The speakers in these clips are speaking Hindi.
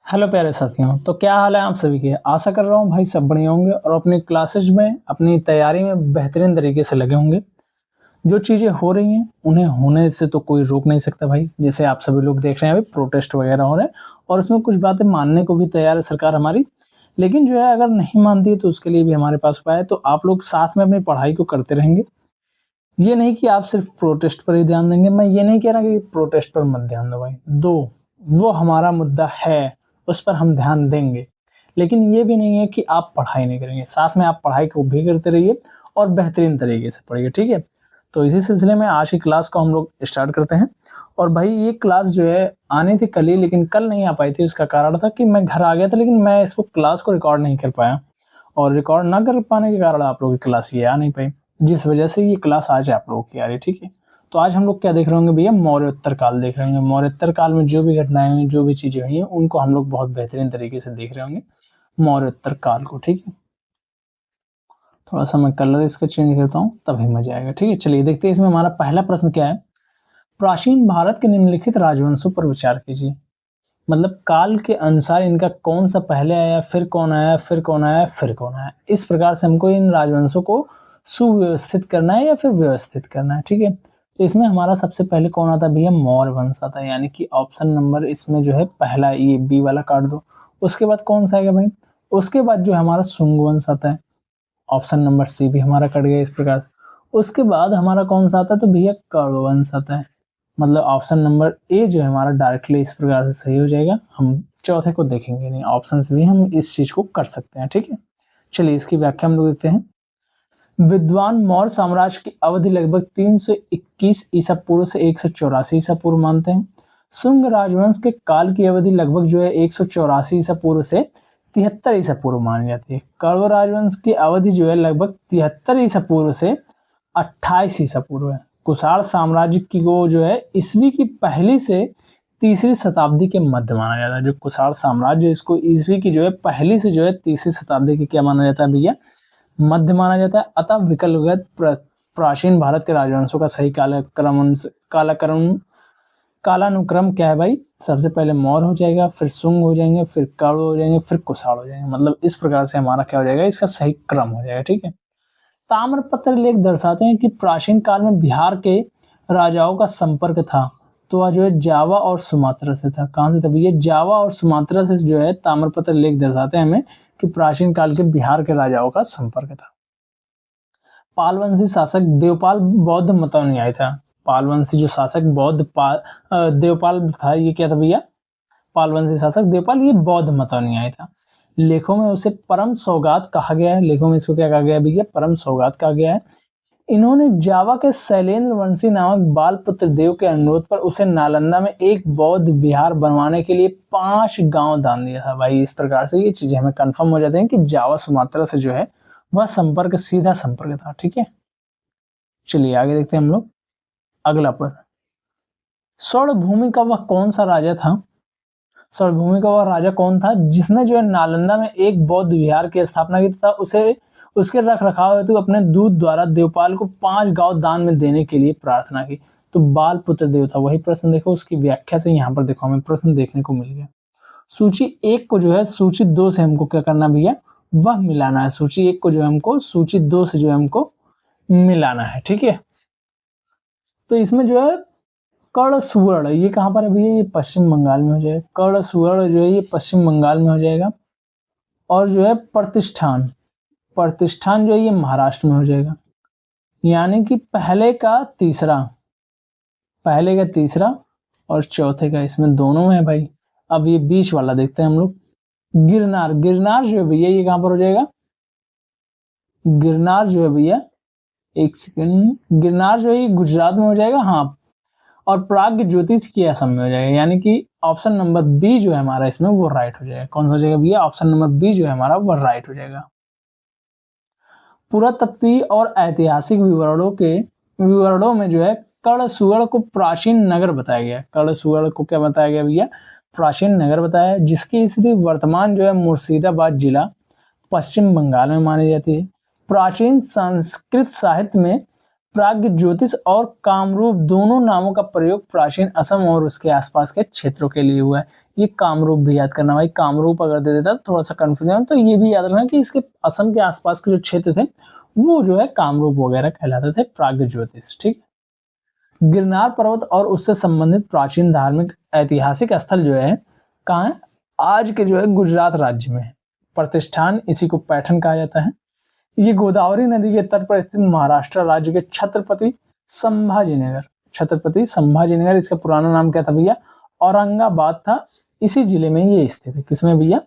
हेलो प्यारे साथियों, तो क्या हाल है आप सभी के? आशा कर रहा हूँ भाई सब बढ़िया होंगे और अपनी क्लासेज में, अपनी तैयारी में बेहतरीन तरीके से लगे होंगे। जो चीज़ें हो रही हैं, उन्हें होने से तो कोई रोक नहीं सकता भाई। जैसे आप सभी लोग देख रहे हैं अभी प्रोटेस्ट वगैरह हो रहे हैं और उसमें कुछ बातें मानने को भी तैयार है सरकार हमारी। लेकिन जो है अगर नहीं मानती है तो उसके लिए भी हमारे पास उपाय है, तो आप लोग साथ में अपनी पढ़ाई को करते रहेंगे। ये नहीं कि आप सिर्फ प्रोटेस्ट पर ही ध्यान देंगे। मैं ये नहीं कह रहा कि प्रोटेस्ट पर मत ध्यान दो भाई, दो, वो हमारा मुद्दा है, उस पर हम ध्यान देंगे। लेकिन ये भी नहीं है कि आप पढ़ाई नहीं करेंगे, साथ में आप पढ़ाई को भी करते रहिए और बेहतरीन तरीके से पढ़िए, ठीक है? तो इसी सिलसिले में आज की क्लास को हम लोग स्टार्ट करते हैं। और भाई ये क्लास जो है आनी थी कल ही, लेकिन कल नहीं आ पाई थी। उसका कारण था कि मैं घर आ गया था, लेकिन मैं इसको क्लास को रिकॉर्ड नहीं कर पाया और रिकॉर्ड ना कर पाने के कारण आप लोगों की क्लास ये आ नहीं पाई, जिस वजह से ये क्लास आज आप लोगों की आ रही है, ठीक है? तो आज हम लोग क्या देख रहे होंगे भैया? मौर्योत्तर काल देख रहे होंगे। मौर्योत्तर काल में जो भी घटनाएं हुई, जो भी चीजें हुई हैं, उनको हम लोग बहुत बेहतरीन तरीके से देख रहे होंगे मौर्योत्तर काल को, ठीक है? थोड़ा सा मैं कलर इसका चेंज करता हूँ, तभी मजा आएगा, ठीक है? चलिए देखते हैं इसमें हमारा पहला प्रश्न क्या है। प्राचीन भारत के निम्नलिखित राजवंशों पर विचार कीजिए। मतलब काल के अनुसार इनका कौन सा पहले आया, फिर कौन आया, फिर कौन आया, फिर कौन आया। इस प्रकार से हमको इन राजवंशों को सुव्यवस्थित करना है या फिर व्यवस्थित करना है, ठीक है? तो इसमें हमारा सबसे पहले कौन आता है भैया? मौर्य वंश आता है, यानी कि ऑप्शन नंबर इसमें जो है पहला, ये बी वाला काट दो। उसके बाद कौन सा आएगा भाई? उसके बाद जो हमारा शुंग वंश आता है, ऑप्शन नंबर सी भी हमारा कट गया इस प्रकार से। उसके बाद हमारा कौन सा आता है? तो भैया कौरव वंश आता है। मतलब ऑप्शन नंबर ए जो है हमारा डायरेक्टली इस प्रकार से सही हो जाएगा। हम चौथे को देखेंगे नहीं, ऑप्शन से भी हम इस चीज को कर सकते हैं, ठीक है? चलिए इसकी व्याख्या हम लोग देखते हैं। विद्वान मौर्य साम्राज्य की अवधि लगभग 321 ईसा पूर्व से 184 ईसा पूर्व मानते हैं। शुंग राजवंश के काल की अवधि लगभग जो है 184 ईसा पूर्व से 73 ईसा पूर्व मानी जाती है। कौरव राजवंश की अवधि जो है लगभग 73 ईसा पूर्व से 28 ईसा पूर्व है। कुषाण साम्राज्य की को जो है ईस्वी की पहली से तीसरी शताब्दी के मध्य माना जाता है। जो कुषाण साम्राज्य, इसको ईस्वी की जो है पहली से जो है तीसरी शताब्दी की क्या माना जाता है भैया? मध्य माना जाता है। अतः विकल्पगत प्राचीन भारत के राजवंशों का सही कालानुक्रम क्या है भाई? सबसे पहले मौर्य हो जाएगा, फिर शुंग हो जाएंगे, फिर कौरव हो जाएंगे, फिर कुषाण हो जाएंगे। मतलब इस प्रकार से हमारा क्या हो जाएगा? इसका सही क्रम हो जाएगा, ठीक है? ताम्रपत्र लेख दर्शाते हैं कि प्राचीन काल में बिहार के राजाओं का संपर्क था। तो वह जो है जावा और सुमात्रा से था। कहां से था भैया? जावा और सुमात्रा से जो है ताम्रपत्र लेख दर्शाते हैं हमें कि प्राचीन काल के बिहार के राजाओं का संपर्क था। पालवंशी शासक देवपाल बौद्ध मतानुयायी था। पालवंशी जो शासक देवपाल था, ये क्या था भैया? पालवंशी शासक देवपाल, ये बौद्ध मतानुयायी था। लेखों में उसे परम सौगात कहा गया है। लेखों में इसको क्या कहा गया है भैया? परम सौगात कहा गया है। इन्होंने जावा के शैलेंद्र वंशी नामक बाल पुत्र देव के अनुरोध पर उसे नालंदा में एक बौद्ध विहार बनवाने के लिए 5 गांव दान दिया था। भाई इस प्रकार से ये चीजें हमें कंफर्म हो जाते हैं कि जावा सुमात्रा से जो है वह संपर्क, सीधा संपर्क था, ठीक है? चलिए आगे देखते हैं हम लोग। अगला प्रश्न, स्वर्ण भूमि का वह कौन सा राजा था? स्वर्ण भूमि का वह राजा कौन था जिसने जो है नालंदा में एक बौद्ध विहार की स्थापना की तथा उसे उसके रख रखाव हेतु अपने दूत द्वारा देवपाल को 5 गांव दान में देने के लिए प्रार्थना की? तो बाल पुत्र देव था। वही प्रश्न देखो, उसकी व्याख्या से यहाँ पर देखो हमें प्रश्न देखने को मिल गया। सूची 1 को जो है सूची 2 से हमको क्या करना भैया? वह मिलाना है। सूची 1 को जो है हमको सूची 2 से जो है हमको मिलाना है, ठीक है? तो इसमें जो है कर्ण सुवर्ण, ये कहां पर है भैया? ये पश्चिम बंगाल में हो जाएगा। कर्ण सुवर्ण जो है ये पश्चिम बंगाल में हो जाएगा। और जो है प्रतिष्ठान, प्रतिष्ठान जो है ये महाराष्ट्र में हो जाएगा। यानी कि पहले का तीसरा और चौथे का, इसमें दोनों में है भाई। अब ये बीच वाला देखते हैं हम लोग। गिरनार, गिरनार जो है भैया ये कहां पर हो जाएगा? गिरनार जो है भैया, एक सेकंड, गिरनार जो है ये गुजरात में हो जाएगा। हाँ, और प्राग्ञ ज्योतिष की असम में हो जाएगा। यानी कि ऑप्शन नंबर बी जो है हमारा इसमें वो राइट हो जाएगा। कौन सा हो जाएगा भैया? ऑप्शन नंबर बी जो है हमारा वो राइट हो जाएगा। पुरातत्वीय और ऐतिहासिक विवरणों में जो है कर्ण सुवर्ण को प्राचीन नगर बताया गया। कर्ण सुवर्ण को क्या बताया गया भैया? प्राचीन नगर बताया, जिसकी स्थिति वर्तमान जो है मुर्शिदाबाद जिला पश्चिम बंगाल में मानी जाती है। प्राचीन संस्कृत साहित्य में प्राग्ज्योतिष और कामरूप दोनों नामों का प्रयोग प्राचीन असम और उसके आसपास के क्षेत्रों के लिए हुआ है। ये कामरूप भी याद करना भाई, कामरूप अगर दे देता थोड़ा सा कंफ्यूजन, तो ये भी याद रखना कि इसके असम के आसपास के जो क्षेत्र थे वो जो है कामरूप वगैरह कहलाते थे, प्राग्ज्योतिष। ठीक, गिरनार पर्वत और उससे संबंधित प्राचीन धार्मिक ऐतिहासिक स्थल जो है कहाँ है, आज के जो है गुजरात राज्य में है। प्रतिष्ठान इसी को पैठन कहा जाता है। ये गोदावरी नदी के तट पर स्थित महाराष्ट्र राज्य के छत्रपति संभाजीनगर, इसका पुराना नाम क्या था भैया, औरंगाबाद था। इसी जिले में ये स्थित है। किसमें भैया,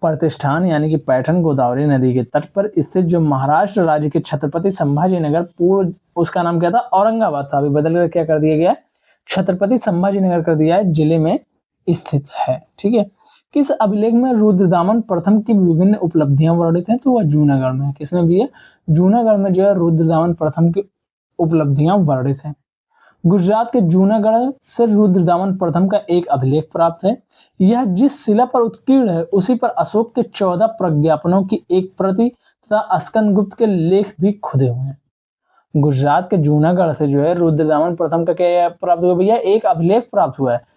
प्रतिष्ठान यानी कि पैठन गोदावरी नदी के तट पर स्थित जो महाराष्ट्र राज्य के छत्रपति संभाजीनगर, पूर्व उसका नाम क्या था, औरंगाबाद था, अभी बदल कर क्या कर दिया गया, छत्रपति संभाजीनगर कर दिया है, जिले में स्थित है। ठीक है, किस अभिलेख में रुद्रदामन प्रथम की विभिन्न उपलब्धियां वर्णित हैं, तो वह जूनागढ़ में है। किसमें भी है, जूनागढ़ में जो है रुद्रदामन प्रथम की उपलब्धियां वर्णित हैं। गुजरात के जूनागढ़ से रुद्रदामन प्रथम का एक अभिलेख प्राप्त है। यह जिस शिला पर उत्कीर्ण है उसी पर अशोक के 14 प्रज्ञापनों की एक प्रति तथा स्कंदगुप्त के लेख भी खुदे हुए हैं। गुजरात के जूनागढ़ से जो है रुद्रदामन प्रथम का क्या प्राप्त हुआ भैया, एक अभिलेख प्राप्त हुआ है।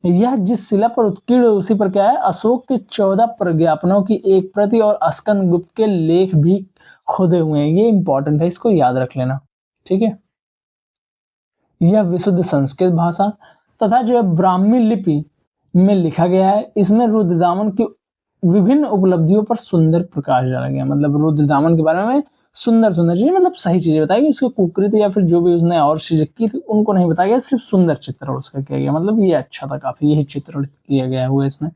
यह जिस शिला पर उत्कीर्ण है उसी पर क्या है, अशोक के 14 प्रज्ञापनों की एक प्रति और स्कंदगुप्त के लेख भी खुदे हुए हैं। ये इंपॉर्टेंट है, इसको याद रख लेना। ठीक है, यह विशुद्ध संस्कृत भाषा तथा जो है ब्राह्मी लिपि में लिखा गया है। इसमें रुद्रदामन की विभिन्न उपलब्धियों पर सुंदर प्रकाश डाला गया, मतलब रुद्रदामन के बारे में सुंदर सुंदर चीजें, मतलब सही चीजें बताई गई, उसकी कुकृत या फिर जो भी उसने और चीजें की थी उनको नहीं बताया गया, सिर्फ सुंदर चित्रण उसका किया गया, मतलब ये अच्छा था काफी, यही चित्रण किया गया हुआ इसमें।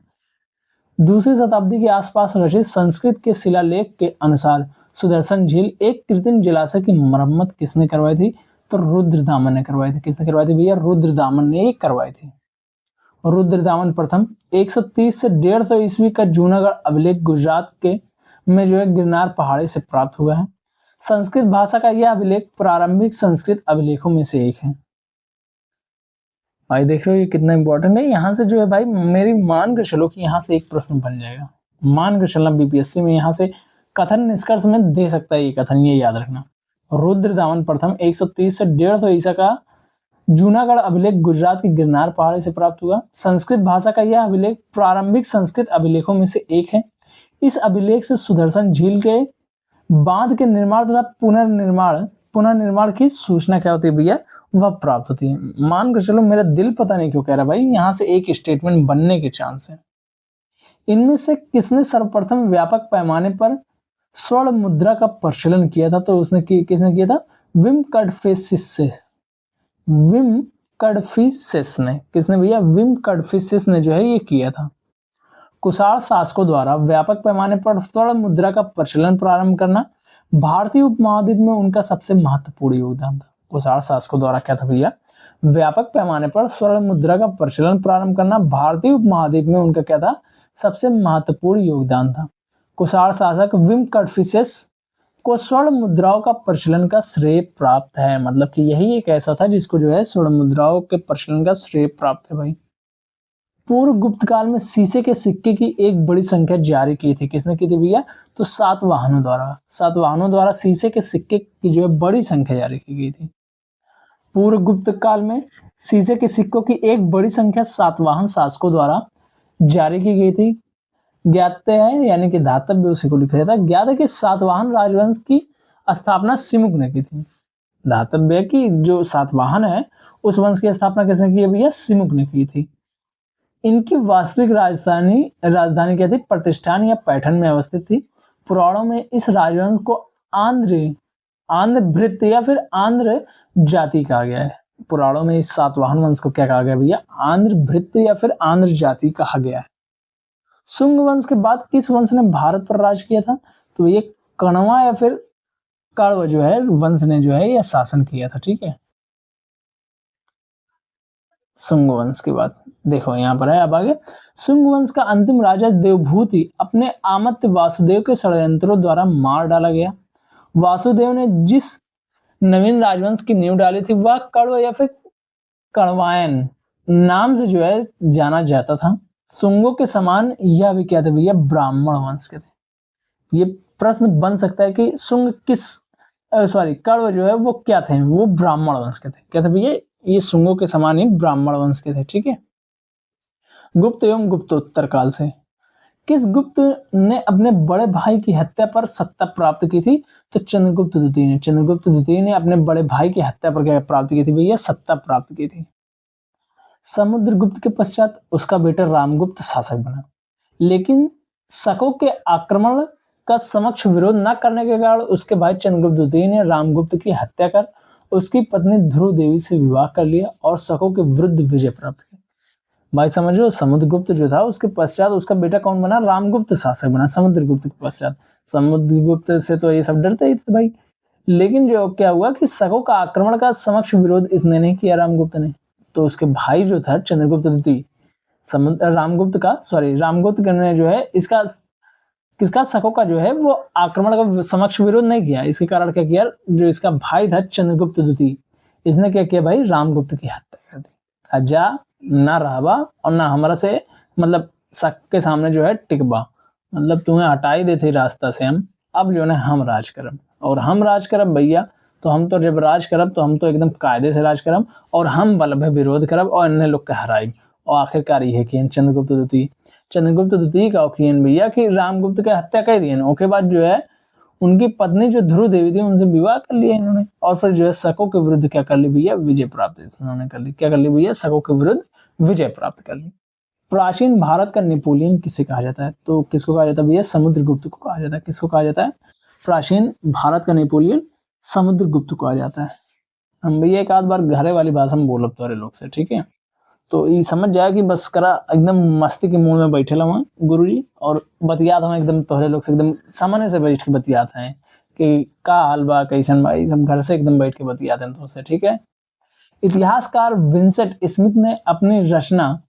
दूसरी शताब्दी के आसपास रचित संस्कृत के शिलालेख के अनुसार सुदर्शन झील एक कृत्रिम जलाशय की मरम्मत किसने करवाई थी, तो रुद्रदामन ने करवाई थी। किसने करवाई थी भैया, रुद्रदामन ने करवाई थी। रुद्रदामन प्रथम 130 से 150 ईस्वी का जूनागढ़ अभिलेख गुजरात के में जो है गिरनार पहाड़ी से प्राप्त हुआ है। संस्कृत भाषा का यह अभिलेख प्रारंभिक संस्कृत अभिलेखों में से एक है। भाई देख रहे हो ये कितना इंपॉर्टेंट है। यहाँ से जो है भाई मेरी मान कर चलो कि यहाँ से एक प्रश्न बन जाएगा, मान कर चलना बीपीएससी में यहाँ से कथन निष्कर्ष में दे सकता है ये कथन, ये याद रखना। रुद्रदामन प्रथम 130 से 150 ईसा का जूनागढ़ अभिलेख गुजरात के गिरनार पहाड़ी से प्राप्त हुआ। संस्कृत भाषा का यह अभिलेख प्रारंभिक संस्कृत अभिलेखों में से एक है। इस अभिलेख से सुदर्शन झील के बांध के निर्माण तथा पुनर्निर्माण की सूचना क्या होती है भैया, वह प्राप्त होती है। मान कर चलो, मेरा दिल पता नहीं क्यों कह रहा भाई, यहाँ से एक स्टेटमेंट बनने के चांस है। इनमें से किसने सर्वप्रथम व्यापक पैमाने पर स्वर्ण मुद्रा का प्रचलन किया था, तो उसने किसने किया था, विम कडफिसेस ने। किसने भैया, विम कडफिसेस ने जो है ये किया था। कुषाण शासकों द्वारा व्यापक पैमाने पर स्वर्ण मुद्रा का प्रचलन प्रारंभ करना भारतीय उपमहाद्वीप में उनका सबसे महत्वपूर्ण योगदान था। कुषाण शासकों द्वारा क्या था भैया, व्यापक पैमाने पर स्वर्ण मुद्रा का प्रचलन प्रारंभ करना भारतीय उपमहाद्वीप में उनका क्या था, सबसे महत्वपूर्ण योगदान था। कुषाण शासक विम कडफिसेस को स्वर्ण मुद्राओं का प्रचलन का श्रेय प्राप्त है, मतलब कि यही एक ऐसा था जिसको जो है स्वर्ण मुद्राओं के प्रचलन का श्रेय प्राप्त है भाई। पूर्व गुप्त काल में शीशे के सिक्के की एक बड़ी संख्या जारी की थी। किसने की थी भैया, तो सातवाहनों द्वारा शीशे के सिक्के की जो है बड़ी संख्या जारी की गई थी। पूर्व गुप्त काल में शीशे के सिक्कों की एक बड़ी संख्या सातवाहन शासकों द्वारा जारी की गई थी। ज्ञात है यानी कि धातव्य उसी को लिखा जाता है। ज्ञात है कि सातवाहन राजवंश की स्थापना सिमुक ने की थी। धातव्य की जो सातवाहन है उस वंश की स्थापना किसने की है भैया, सिमुक ने की थी। इनकी वास्तविक राजधानी क्या थी, प्रतिष्ठान या पैठन में अवस्थित थी। पुराणों में इस राजवंश को आंध्र भृत्य या फिर आंध्र जाति कहा गया है। पुराणों में इस सातवाहन वंश को क्या कहा गया भैया, आंध्र भृत्य या फिर आंध्र जाति कहा गया है। शुंग वंश के बाद किस वंश ने भारत पर राज किया था, तो ये कण्वा या फिर कण्व जो है वंश ने जो है यह शासन किया था। ठीक है, शुंग वंश की बात देखो यहाँ पर है। अब आगे, शुंग वंश का अंतिम राजा देवभूति अपने आमत्य वासुदेव के षड्यंत्रों द्वारा मार डाला गया। वासुदेव ने जिस नवीन राजवंश की नींव डाली थी वह कण्व या फिर कण्वायन नाम से जो है जाना जाता था। शुंगों के समान यह भी क्या थे भैया, ब्राह्मण वंश के थे। ये प्रश्न बन सकता है कि शुंग किस सॉरी कण्व जो है वो क्या थे, वो ब्राह्मण वंश के थे। क्या थे भैया, ये शुंगों के समान ही ब्राह्मण वंश के थे। ठीक है। गुप्त एवं गुप्तोत्तर काल से किस गुप्त ने अपने बड़े भाई की हत्या पर सत्ता प्राप्त की थी? तो चंद्रगुप्त द्वितीय ने। चंद्रगुप्त द्वितीय ने अपने बड़े भाई की हत्या पर क्या प्राप्त की थी भैया? सत्ता प्राप्त की थी। समुद्रगुप्त के पश्चात उसका बेटा रामगुप्त शासक बना, लेकिन शकों के आक्रमण का समक्ष विरोध न करने के कारण उसके भाई चंद्रगुप्त द्वितीय ने रामगुप्त की हत्या कर उसकी पत्नी ध्रुव देवी से विवाह कर लिया और शकों के विरुद्ध विजय प्राप्त की। भाई समझ लो, समुद्रगुप्त जो था उसके पश्चात उसका बेटा कौन बना? रामगुप्त शासक बना समुद्रगुप्त के पश्चात। समुद्रगुप्त से तो ये सब डरते ही थे भाई, लेकिन जो क्या हुआ कि शकों का आक्रमण का समक्ष विरोध इसने नहीं किया रामगुप्त ने, तो उसके भाई जो था चंद्रगुप्त द्वितीय रामगुप्त ने जो है इसका किसका शकों का जो है वो आक्रमण का समक्ष विरोध नहीं किया। इसके कारण क्या किया, जो इसका भाई था चंद्रगुप्त द्वितीय, इसने क्या किया भाई? रामगुप्त की हत्या कर दी। जा ना रहबा और ना हमारा से मतलब शक के सामने जो है टिकबा, मतलब तुम्हें हटाई देते रास्ता से हम, अब जो है हम राज करब, और हम राज करब भैया, तो हम तो जब राज करब तो हम तो एकदम कायदे से राज करब और हम बल भे विरोध करब और अन्य लोग के हराई। और आखिरकार ये किए चंद्रगुप्त द्वितीय का कियन भैया कि रामगुप्त के हत्या कर दिए। उसके बाद जो है उनकी पत्नी जो ध्रुव देवी थी उनसे विवाह कर लिया इन्होंने, और फिर जो है शकों के विरुद्ध क्या कर ली भैया? विजय प्राप्त उन्होंने कर ली। क्या कर ली भैया? शकों के विरुद्ध विजय प्राप्त कर ली। प्राचीन भारत का नेपोलियन किसे कहा जाता है? तो किसको कहा जाता है भैया? समुद्रगुप्त को कहा जाता है। किसको कहा जाता है? प्राचीन भारत का नेपोलियन समुद्रगुप्त को कहा जाता है। हम भैया एक आध बार घरे वाली भाषा में बोलब तोरे लोग से, ठीक है? तो ये समझ जाए कि बस करा एकदम मस्ती के मूड में बैठे वहाँ गुरुजी, और बतियात हम एकदम तोहरे लोग से एकदम सामान्य से बैठ के बतियात हैं कि का हाल बा, कैसन भाई, सब घर से एकदम बैठ के बतियाते हैं तुमसे, ठीक है? इतिहासकार विंसेंट स्मिथ ने अपनी रचना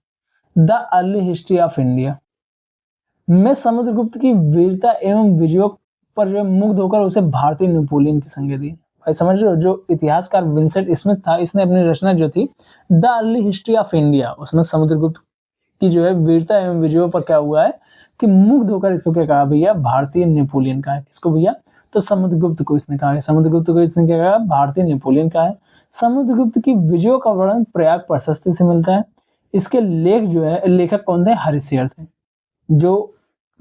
the early history of India में समुद्रगुप्त की वीरता एवं विजयों पर जो मुग्ध होकर उसे भारतीय नेपोलियन की संज्ञा दी। भाई समझ रहे हो, जो इतिहासकार विंसेंट स्मिथ था, इसने अपनी रचना जो थी the early history of India, उसमें समुद्रगुप्त की जो है वीरता एवं विजयों पर क्या हुआ है कि मुग्ध होकर इसको क्या कहा भैया? भारतीय नेपोलियन का है। किसको भैया? तो समुद्रगुप्त को इसने कहा है। समुद्रगुप्त को इसने क्या कहा? भारतीय नेपोलियन का है। समुद्रगुप्त की विजयों का वर्णन प्रयाग प्रशस्ति से मिलता है। इसके लेख जो है, लेखक कौन थे? हरिश्चंद्र थे। जो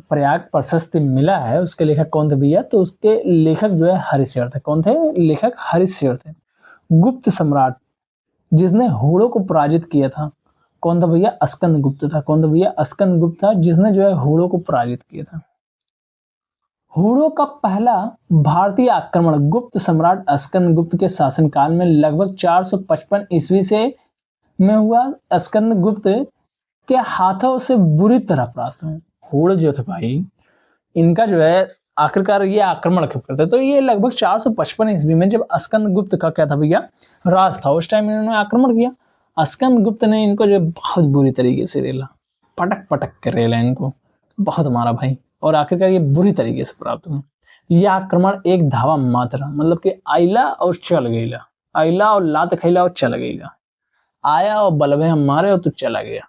प्रयाग प्रशस्ति मिला है उसके लेखक कौन थे भैया? तो उसके लेखक जो है हरिश्चंद्र थे। कौन थे लेखक? हरिश्चंद्र थे। गुप्त सम्राट जिसने होड़ों को पराजित किया था, कौन था भैया? स्कंदगुप्त था। कौन था भैया? स्कंदगुप्त था, जिसने जो है होड़ों को पराजित किया था। होड़ों का पहला भारतीय आक्रमण गुप्त सम्राट स्कंदगुप्त के शासनकाल में लगभग 455 ईस्वी से में हुआ। स्कंदगुप्त के हाथों से बुरी तरह परास्त हुए। होड़ जो थे भाई, इनका जो है आखिरकार ये आक्रमण कब करते? तो ये लगभग 455 ईस्वी में जब स्कंदगुप्त का क्या था भैया? राज था, उस टाइम इन्होंने आक्रमण किया। स्कंदगुप्त ने इनको जो बहुत बुरी तरीके से रेला, पटक पटक के रेला इनको, बहुत मारा भाई, और आखिरकार ये बुरी तरीके से प्राप्त हुए। यह आक्रमण एक धावा मात्र, मतलब कि आइला और चल गईला, आइला और लात खैला और चल गईला, आया और बलवे हम मारे और तू चला गया,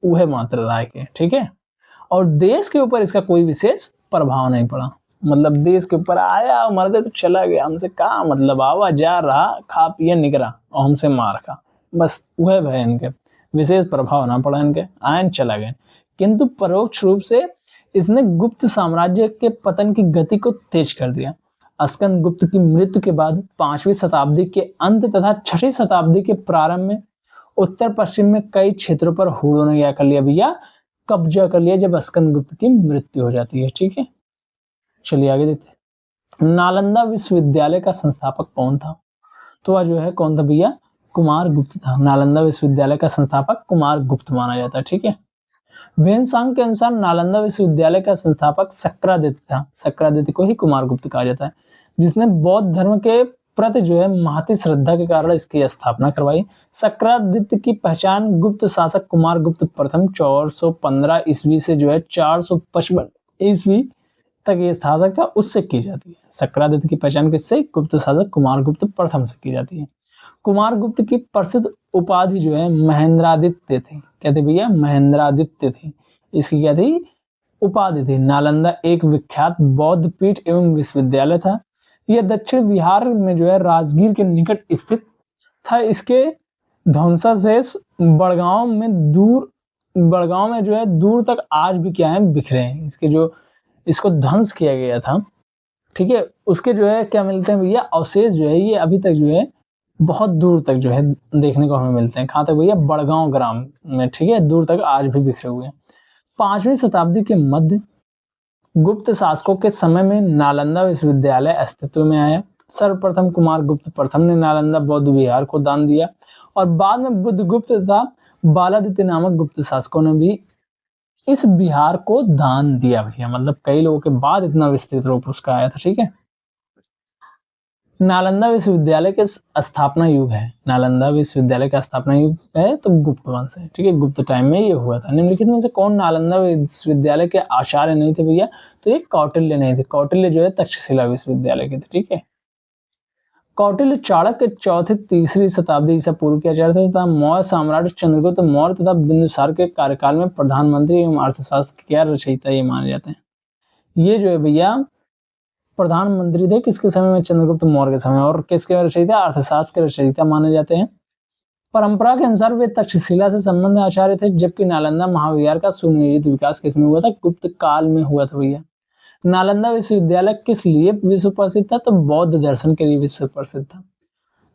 वह मात्र रहा के, ठीक है? और देश के ऊपर इसका कोई विशेष प्रभाव नहीं पड़ा। मतलब देश के ऊपर आया और मर दे तो चला गया, हमसे का मतलब, आवा जा रहा, खा पिए निकरा और हमसे मार खा, बस वह भय इनके, विशेष प्रभाव ना पड़ा इनके, आयन चला गए। किंतु परोक्ष रूप से इसने गुप्त साम्राज्य के पतन की गति को तेज कर दिया। स्कंदगुप्त की मृत्यु के बाद 5वीं शताब्दी के अंत तथा 6वीं शताब्दी के प्रारंभ में उत्तर पश्चिम में कई क्षेत्रों पर होड़ों ने क्या कर लिया भैया? कब्जा कर लिया, जब स्कंदगुप्त की मृत्यु हो जाती है, ठीक है? चलिए आगे देखते हैं। नालंदा विश्वविद्यालय का संस्थापक कौन था? तो वह जो है कौन था भैया? कुमार गुप्त था। नालंदा विश्वविद्यालय का संस्थापक कुमार गुप्त माना जाता है, ठीक है? वेनसांग के अनुसार नालंदा विश्वविद्यालय का संस्थापक शक्रादित्य था। शक्रादित्य को ही कुमार गुप्त कहा जाता है, जिसने बौद्ध धर्म के प्रति जो है महती श्रद्धा के कारण इसकी स्थापना करवाई। शक्रादित्य की पहचान गुप्त शासक कुमार गुप्त प्रथम 415 ईस्वी से जो है 455 ईस्वी तक ये शासक था उससे की जाती है। शक्रादित्य की पहचान किससे? गुप्त शासक कुमार गुप्त प्रथम से की जाती है। कुमार गुप्त की प्रसिद्ध उपाधि जो है महेंद्रादित्य थी। क्या थी भैया? महेंद्रादित्य थी। इसकी क्या थी? उपाधि थी। नालंदा एक विख्यात बौद्ध पीठ एवं विश्वविद्यालय था। यह दक्षिण बिहार में जो है राजगीर के निकट स्थित था। इसके ध्वंसावशेष बड़गांव में जो है दूर तक आज भी क्या है बिखरे हैं। इसके जो इसको ध्वंस किया गया था, ठीक है, उसके जो है क्या मिलते हैं भैया, अवशेष जो है ये अभी तक जो है बहुत दूर तक जो है देखने को हमें मिलते हैं। कहाँ तक भैया, बड़गांव ग्राम में, ठीक है, दूर तक आज भी बिखरे हुए हैं। 5वीं शताब्दी के मध्य गुप्त शासकों के समय में नालंदा विश्वविद्यालय अस्तित्व में आया। सर्वप्रथम कुमार गुप्त प्रथम ने नालंदा बौद्ध विहार को दान दिया और बाद में बुद्धगुप्त तथा बालादित्य नामक गुप्त शासकों ने भी इस बिहार को दान दिया भैया। मतलब कई लोगों के बाद इतना विस्तृत रूप उसका आया था, ठीक है। नालंदा विश्वविद्यालय के स्थापना युग है, नालंदा विश्वविद्यालय का स्थापना युग है तो गुप्त वंश है, ठीक है, गुप्त टाइम में ये हुआ था। निम्नलिखित में से कौन नालंदा विश्वविद्यालय के आचार्य नहीं थे भैया, तो ये कौटिल्य नहीं थे। कौटिल्य जो है तक्षशिला विश्वविद्यालय के थे, ठीक है। कौटिल्य चाणक्य चौथी तीसरी शताब्दी ईसा पूर्व के आचार्य थे तथा मौर्य सम्राट चंद्रगुप्त मौर्य तथा बिंदुसार के कार्यकाल में प्रधानमंत्री एवं अर्थशास्त्र के रचयिता ये माने जाते हैं। ये जो है भैया प्रधानमंत्री थे किसके समय में, चंद्रगुप्त मौर्य के समय, और किसके रचयिता, अर्थशास्त्र के रचयिता माने जाते हैं। परंपरा के अनुसार वे तक्षशिला से संबंध आचार्य थे, जबकि नालंदा महाविहार का सुनियोजित विकास किसमें हुआ था, गुप्त काल में हुआ था भैया। नालंदा विश्वविद्यालय किस लिए विश्व प्रसिद्ध था, तो बौद्ध दर्शन के लिए विश्व प्रसिद्ध था।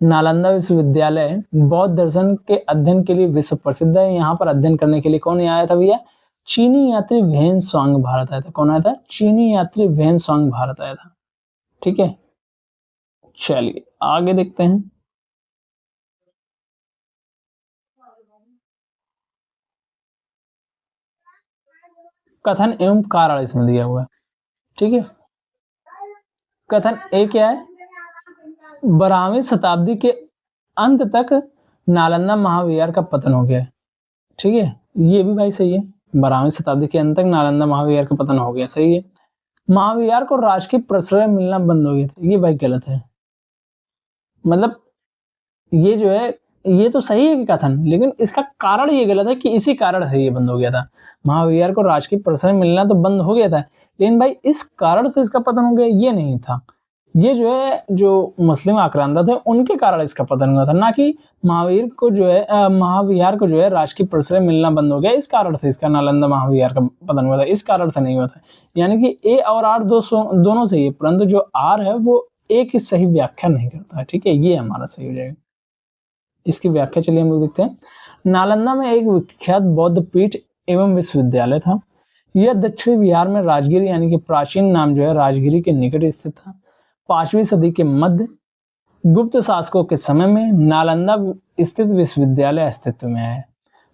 नालंदा विश्वविद्यालय बौद्ध दर्शन के अध्ययन के लिए विश्व प्रसिद्ध है। यहाँ पर अध्ययन करने के लिए कौन आया था भैया, चीनी यात्री वेन स्वांग भारत आया था। कौन आया था, चीनी यात्री वेन स्वांग भारत आया था, ठीक है। चलिए आगे देखते हैं। कथन एवं कारण इसमें दिया हुआ है, ठीक है। कथन ए क्या है, 12वीं शताब्दी के अंत तक नालंदा महाविहार का पतन हो गया है, ठीक है, ये भी भाई सही है। 12वीं शताब्दी के अंत तक नालंदा महाविहार का पतन हो गया, सही है। महाविहार को राजकीय प्रश्रय मिलना बंद हो गया था, ये भाई गलत है। मतलब ये जो है ये तो सही है कि कथन, लेकिन इसका कारण ये गलत है कि इसी कारण से ये बंद हो गया था। महाविहार को राजकीय प्रश्रय मिलना तो बंद हो गया था, लेकिन भाई इस कारण से इसका पतन हो गया ये नहीं था। ये जो है जो मुस्लिम आक्रांता थे उनके कारण इसका पतन हुआ था, ना कि महावीर को जो है महाविहार को जो है राजकीय प्रश्रय मिलना बंद हो गया इस कारण से इसका नालंदा महाविहार का पतन हुआ था, इस कारण से नहीं हुआ था। यानी कि ए और आर दोनों सही है, परंतु जो आर है वो एक ही सही व्याख्या नहीं करता है, ठीक है, ये हमारा सही हो जाएगा। इसकी व्याख्या चलिए हम लोग देखते हैं। नालंदा में एक विख्यात बौद्ध पीठ एवं विश्वविद्यालय था। यह दक्षिण बिहार में राजगीर यानी कि प्राचीन नाम जो है राजगिरी के निकट स्थित था। 5वीं सदी के मध्य गुप्त शासकों के समय में नालंदा स्थित विश्वविद्यालय अस्तित्व में आया।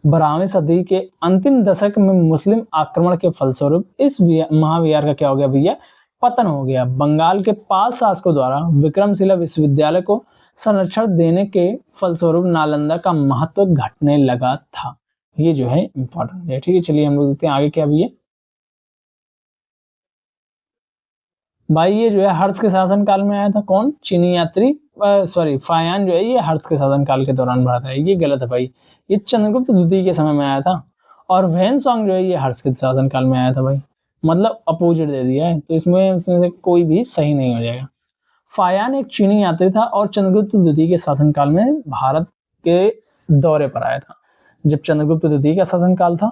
12वीं सदी के अंतिम दशक में मुस्लिम आक्रमण के फलस्वरूप इस महाविहार का क्या हो गया भैया, पतन हो गया। बंगाल के पाल शासकों द्वारा विक्रमशिला विश्वविद्यालय को संरक्षण देने के फलस्वरूप नालंदा का महत्व घटने लगा था। ये जो है इंपॉर्टेंट है, ठीक है। चलिए हम लोग देखते हैं आगे क्या भैया। भाई ये जो है हर्ष के शासन काल में आया था। कौन, चीनी यात्री फायान जो है ये हर्ष के शासन काल के दौरान बढ़ा था, ये गलत है भाई, ये चंद्रगुप्त द्वितीय के समय में आया था। और वैनसॉन्ग जो है ये हर्ष के शासन काल में आया था भाई, मतलब अपोजिट दे दिया है, तो इसमें से कोई भी सही नहीं हो जाएगा। फायान एक चीनी यात्री था और चंद्रगुप्त द्वितीय के शासनकाल में भारत के दौरे पर आया था। जब चंद्रगुप्त द्वितीय का शासनकाल था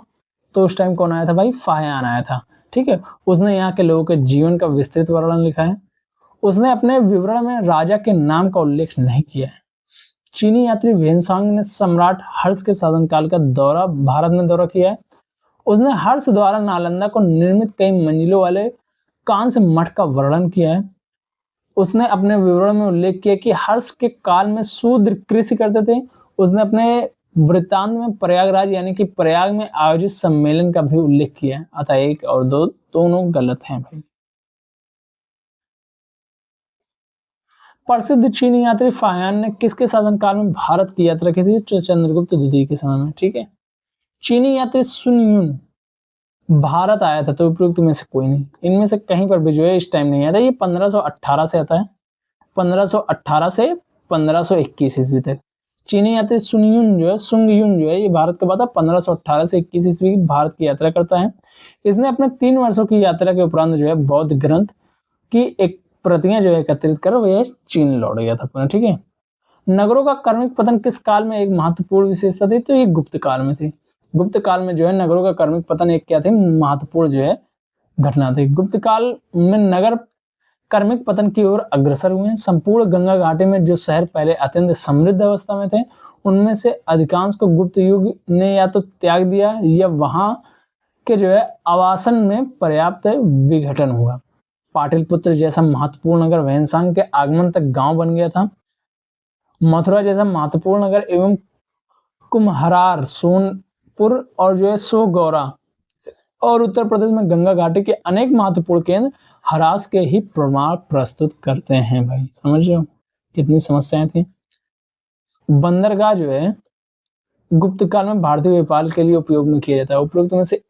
तो उस टाइम कौन आया था भाई, फायान आया था, ठीक है। उसने यहाँ के लोगों के जीवन का विस्तृत वर्णन लिखा है। उसने अपने विवरण में राजा के नाम का उल्लेख नहीं किया है। चीनी यात्री वेनसांग ने सम्राट हर्ष के शासनकाल का दौरा भारत में दौरा किया है। उसने हर्ष द्वारा नालंदा को निर्मित कई मंजिलों वाले कांस्य मठ का वर्णन किया है। उसने अपने विवरण में उल्लेख किया कि हर्ष के काल में शूद्र कृषि करते थे। उसने अपने वृत्तांत में प्रयागराज यानी कि प्रयाग में आयोजित सम्मेलन का भी उल्लेख किया है। अतः 1 और 2 दोनों गलत हैं भाई। प्रसिद्ध चीनी यात्री फायान ने किसके शासनकाल में भारत की यात्रा की थी, चंद्रगुप्त द्वितीय के समय में, ठीक है। चीनी यात्री सुन युन भारत आया था, तो उपयुक्त में से कोई नहीं, इनमें से कहीं पर भी जो है इस टाइम नहीं आया था। ये 1518 से आता है, 1518 से 1521 ईस्वी तक। चीनी यात्री सुंग युन जो है ये भारत के बाद 1518 से 21 ईस्वी भारत की यात्रा करता है। इसने अपने 3 वर्षों की यात्रा के उपरांत जो है बौद्ध ग्रंथ की एक प्रतियां जो है एकत्रित कर वह चीन लौट गया था पुनः। ठीक है, नगरों का क्रमिक पतन किस काल में एक महत्वपूर्ण विशेषता थी? तो ये गुप्त काल में थी। गुप्त काल में जो है नगरों का क्रमिक पतन एक क्या थी? महत्वपूर्ण जो है घटना थी। गुप्त काल में नगर क्रमिक पतन की ओर अग्रसर हुए। संपूर्ण गंगा घाटी में जो शहर पहले अत्यंत समृद्ध अवस्था में थे, उनमें से अधिकांश को गुप्त युग ने या तो त्याग दिया या वहां के जो है आवासन में पर्याप्त विघटन हुआ। पाटलिपुत्र जैसा महत्वपूर्ण नगर वैनसांग के आगमन तक गांव बन गया था। मथुरा जैसा महत्वपूर्ण नगर एवं कुम्हरार, सोनपुर और जो है सोगौरा और उत्तर प्रदेश में गंगा घाटी के अनेक महत्वपूर्ण केंद्र हरास के ही प्रमाण प्रस्तुत करते हैं। भाई समझ रहे हो कितनी समस्याएं थी। बंदरगाह जो है गुप्त काल में भारतीय व्यापार के लिए उपयोग में किया जाता है। उपयुक्त में से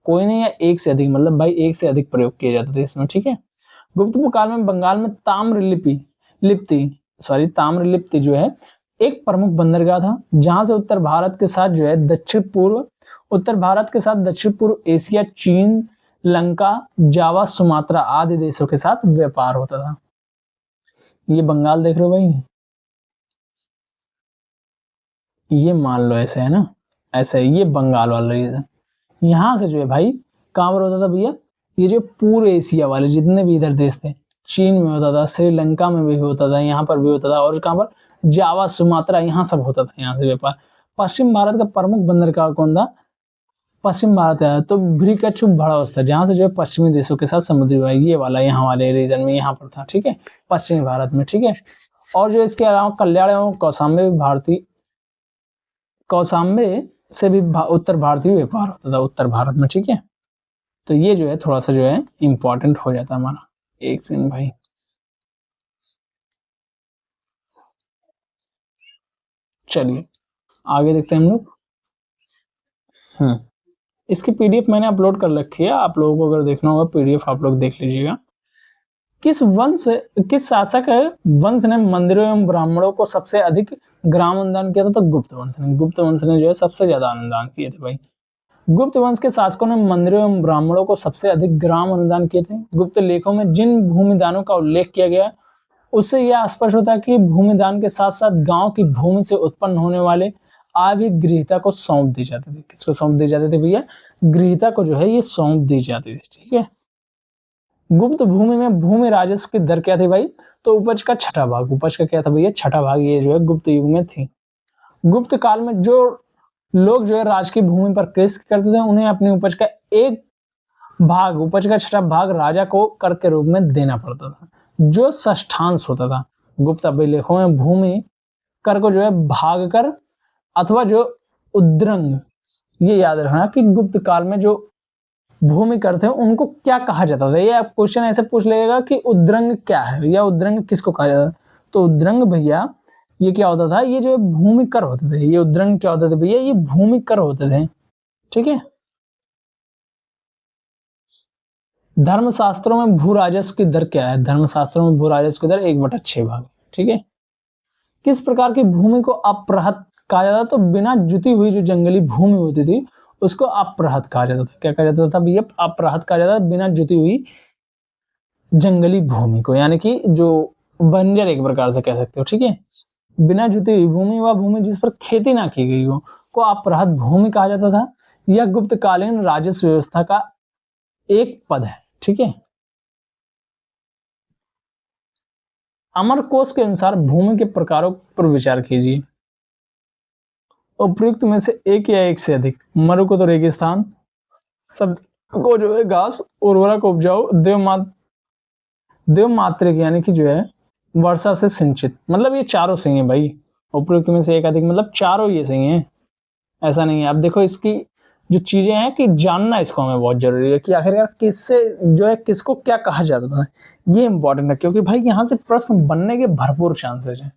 कोई नहीं, या एक से अधिक, मतलब भाई एक से अधिक प्रयोग किए जाते थे इसमें। ठीक है, गुप्त काल में बंगाल में ताम्रलिप्ति जो है एक प्रमुख बंदरगाह था, जहां से उत्तर भारत के साथ दक्षिण पूर्व एशिया, चीन, लंका, जावा, सुमात्रा आदि देशों के साथ व्यापार होता था। ये बंगाल देख रहे हो भाई, ये मान लो ऐसे है ना, ऐसे ये बंगाल वाला रीजन। यहां से जो है भाई कहां पर होता था भैया? ये जो पूर्व एशिया वाले जितने भी इधर देश थे, चीन में होता था, श्रीलंका में भी होता था, यहाँ पर भी होता था, और कहां पर? जावा, सुमात्रा, यहाँ सब होता था, यहाँ से व्यापार। पश्चिम भारत का प्रमुख बंदरगाह कौन था? पश्चिम भारत है तो भ्रिकचु भड़ौस था, जहां से जो है पश्चिमी देशों के साथ समुद्री वायु, ये वाला यहाँ वाले रीजन में यहाँ पर था। ठीक है, पश्चिमी भारत में। ठीक है, और जो इसके अलावा कल्याण एवं कौसाम्बे से भी उत्तर भारतीय व्यापार होता था उत्तर भारत में। ठीक है, तो ये जो है थोड़ा सा जो है इंपॉर्टेंट हो जाता है हमारा। एक सेकंड भाई, चलिए आगे देखते हैं हम लोग। इसकी पीडीएफ मैंने अपलोड कर रखी है, आप लोगों को अगर देखना होगा पीडीएफ आप लोग देख लीजिएगा। किस शासक वंश ने मंदिरों एवं ब्राह्मणों को सबसे अधिक ग्राम अनुदान किया था? तो गुप्त वंश ने। गुप्त वंश ने जो है सबसे ज्यादा अनुदान किए थे भाई। गुप्त वंश के शासकों ने मंदिरों एवं ब्राह्मणों को सबसे अधिक ग्राम अनुदान किए थे। गुप्त लेखों में जिन भूमिदानों का उल्लेख किया गया उससे यह स्पष्ट होता है कि भूमिदान के साथ साथ गांव की भूमि से उत्पन्न होने वाले आय भी गृहीता को सौंप दी जाती थी। किसको सौंप दी जाती थी भैया? गृहीता को जो है ये सौंप दी जाती थी। ठीक है, गुप्त भूमि में भूमि राजस्व की दर क्या थी भाई? तो उपज का छठा भाग। उपज का क्या था भैया? छठा भाग। ये जो है गुप्त युग में थी। गुप्त काल में जो लोग जो है राज की भूमि पर कृषि करते थे, उन्हें अपनी उपज का एक भाग, उपज का छठा भाग राजा को कर के रूप में देना पड़ता था, जो षष्ठांश होता था। गुप्त अभिलेखों में भूमि कर को जो है भाग कर अथवा जो उद्रंग, ये याद रखना कि गुप्त काल में जो भूमि कर थे उनको क्या कहा जाता था। ये आप क्वेश्चन ऐसे पूछ लेगा कि उद्रंग क्या है या उद्रंग किसको कहा जाता है? तो उद्रंग भैया ये क्या होता था? ये जो भूमि कर होते थे, ये उद्रंग क्या होते थे भैया? ये भूमि कर होते थे। ठीक है, धर्मशास्त्रों में भू राजस्व की दर क्या है? धर्मशास्त्रों में भू राजस्व की दर 1/6 भाग। ठीक है, किस प्रकार की भूमि को अपरहत कहा जाता? तो बिना जुती हुई जो जंगली भूमि होती थी उसको अपरहत कहा जाता था। क्या कहा जाता था भैया? अपरहत कहा जाता था, बिना जुती हुई जंगली भूमि को, यानी कि जो बंजर एक प्रकार से कह सकते हो। ठीक है, बिना जुती हुई भूमि व भूमि जिस पर खेती ना की गई हो को अपरहत भूमि कहा जाता था। यह गुप्तकालीन राजस्व व्यवस्था का एक पद है। ठीक है, अमरकोश के अनुसार भूमि के प्रकारों पर विचार कीजिए। उपयुक्त में से एक या एक से अधिक। मरु को तो रेगिस्तान, सब को जो है घास, उर्वरक उपजाऊ, देवमात्रिक यानी कि जो है वर्षा से सिंचित। मतलब ये चारों सही है भाई। उपयुक्त में से एक अधिक मतलब चारों ये सही है, ऐसा नहीं है। अब देखो इसकी जो चीजें हैं कि जानना इसको हमें बहुत जरूरी है कि आखिरकार किससे जो है किसको क्या कहा जाता था, ये इंपॉर्टेंट है, क्योंकि भाई यहाँ से प्रश्न बनने के भरपूर चांसेस हैं।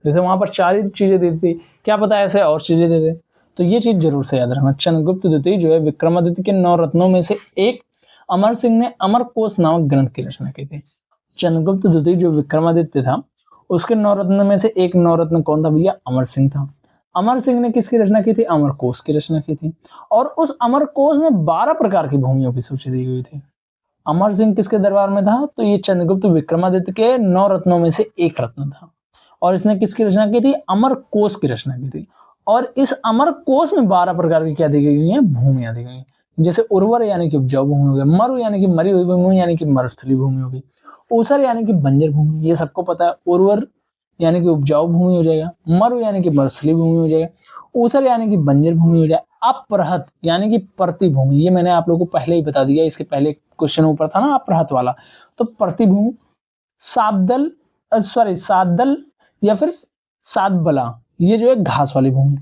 जैसे वहां पर 4 ही चीजें दी थी, क्या पता ऐसे और चीजें दे दे, तो ये चीज जरूर से याद रखना। चंद्रगुप्त द्वितीय जो है विक्रमादित्य के 9 रत्नों में से एक अमर सिंह ने अमरकोश नामक ग्रंथ की रचना की थी। चंद्रगुप्त द्वितीय जो विक्रमादित्य था उसके 9 रत्नों में से एक 9 रत्न कौन था भैया? अमर सिंह था। अमर सिंह ने किसकी रचना की थी? अमरकोश की रचना की थी। और उस अमरकोश में 12 प्रकार की भूमियों की सूची दी हुई थी। अमर सिंह किसके दरबार में था? तो ये चंद्रगुप्त विक्रमादित्य के 9 रत्नों में से एक रत्न था और इसने किसकी रचना की थी? अमर कोश की रचना की थी। और इस अमर कोश में 12 प्रकार की क्या दी गई है? भूमियां दी गई हैं। जैसे उर्वर यानी कि उपजाऊ भूमि हो गया, मरु यानी कि मरी हुई भूमि यानी कि मरुस्थलीय भूमि हो गई, ऊसर यानी कि बंजर भूमि, ये सबको पता है। उर्वर यानी कि उपजाऊ भूमि हो जाएगा, मरु यानी कि मरुस्थलीय भूमि हो जाएगा, ऊसर यानी कि बंजर भूमि हो जाए, अपरहत यानी कि परती भूमि, ये मैंने आप लोगों को पहले ही बता दिया, इसके पहले क्वेश्चन ऊपर था ना अपरहत वाला, तो परती भूमि, साबदल सादल या फिर सातबला, ये जो है घास वाली भूमि,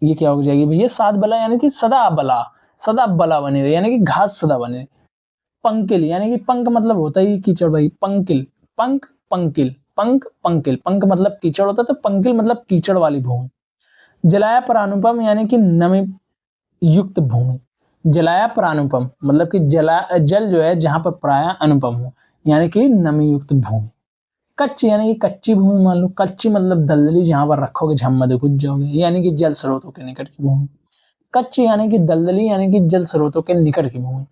ये क्या हो जाएगी भैया? सातबला यानी कि सदा बला बनी रही, यानी कि घास सदा बने। पंकिल यानी कि पंक मतलब होता ही कीचड़ भाई, पंकिल, पंक पंकिल, पंक मतलब कीचड़ होता है, तो पंकिल मतलब कीचड़ वाली भूमि। जलाया परानुपम यानी कि नमी युक्त भूमि, जलाया परानुपम मतलब कि जल जो है जहां पर प्राय अनुपम हो, यानी कि नमी युक्त भूमि। कच्ची यानी कि कच्ची भूमि, मान लो कच्ची मतलब दलदली, जहां पर रखोगे झम्मा दे घुस जाओगे, यानी कि जल स्रोतों के निकट की भूमि। कच्ची यानी कि दलदली यानी कि जल स्रोतों के निकट की भूमि।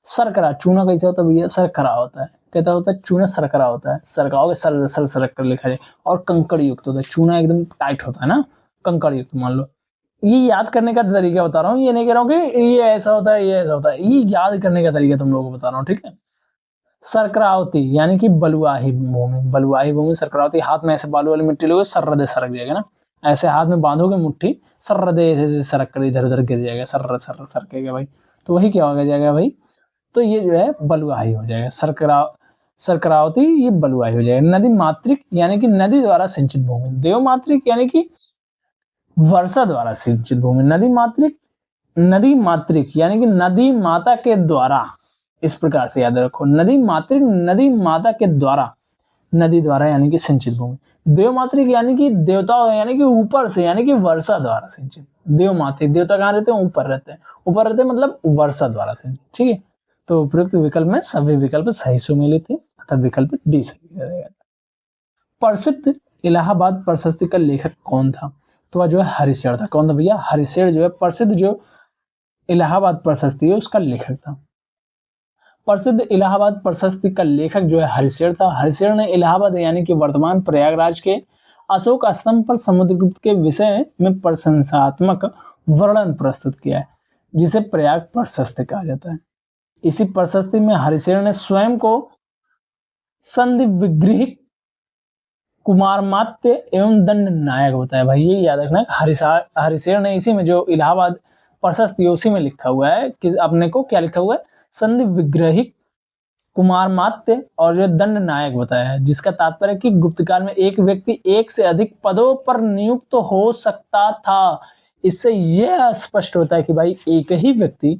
सरकरा, चूना कैसा होता है भैया? सरकरा होता है, कहता होता है चूना सरकरा होता है, सरकाओगे सर सर सरक कर लिखा जाए। और कंकड़ युक्त होता है, चूना एकदम टाइट होता है ना, कंकड़ युक्त मान लो। ये याद करने का तरीका बता रहा हूँ, ये नहीं कह रहा हूँ कि ये ऐसा होता है, ये ऐसा होता है, ये याद करने का तरीका तुम लोगों को बता रहा हूँ, ठीक है। सरकरावती यानी कि बलुआही भूमि, बलुआही भूमि सरकरावती, हाथ में ऐसे बालू वाली मिट्टी लोगे सर्रदे सरक जाएगा ना, ऐसे हाथ में बांधोगे मुट्ठी, सर्रदे ऐसे सरक कर इधर उधर गिर जाएगा, सर्र सर्र सरकेगा भाई, तो वही क्या हो जाएगा भाई? तो ये जो है बलुआही हो जाएगा, सरकरावती ये बलुआही हो जाएगा। नदी मातृक यानी कि नदी द्वारा सिंचित भूमि, देव मातृक यानी कि वर्षा द्वारा सिंचित भूमि, नदी मातृक यानी कि नदी माता के द्वारा, इस प्रकार से याद रखो, नदी मातृक नदी माता के द्वारा, नदी द्वारा यानी कि सिंचित भूमि। देव मातृक यानी कि देवता यानी कि ऊपर से, यानी कि वर्षा द्वारा सिंचित। देव मातृक, देवता कहाँ रहते हैं? ऊपर रहते हैं, ऊपर रहते हैं मतलब वर्षा द्वारा सिंचित, ठीक है। तो उपयुक्त विकल्प में सभी विकल्प सही सुमेलित थे, अतः विकल्प डी सही रहेगा। प्रसिद्ध इलाहाबाद प्रशस्ति का लेखक कौन था? तो वह जो है हरिशेर था। कौन था भैया? हरिशेर जो है प्रसिद्ध जो इलाहाबाद प्रशस्ति है उसका लेखक था। प्रसिद्ध इलाहाबाद प्रशस्ति का लेखक जो है हरिशेर था। हरिशेर ने इलाहाबाद यानी कि वर्तमान प्रयागराज के अशोक स्तंभ पर समुद्रगुप्त के विषय में प्रशंसात्मक वर्णन प्रस्तुत किया है, जिसे प्रयाग प्रशस्ति कहा जाता है। इसी प्रशस्ति में हरिशेर ने स्वयं को संधि विग्रह, कुमारमात्य एवं दंड नायक होता है भाई, ये याद रखना। हरिशेर ने इसी में जो इलाहाबाद प्रशस्ति है उसी में लिखा हुआ है कि अपने को क्या लिखा हुआ है? संधि विग्रहिक, कुमारमात्य और जो दंड नायक बताया है, जिसका तात्पर्य कि गुप्तकाल में एक व्यक्ति एक से अधिक पदों पर नियुक्त हो सकता था। इससे यह स्पष्ट होता है कि भाई एक ही व्यक्ति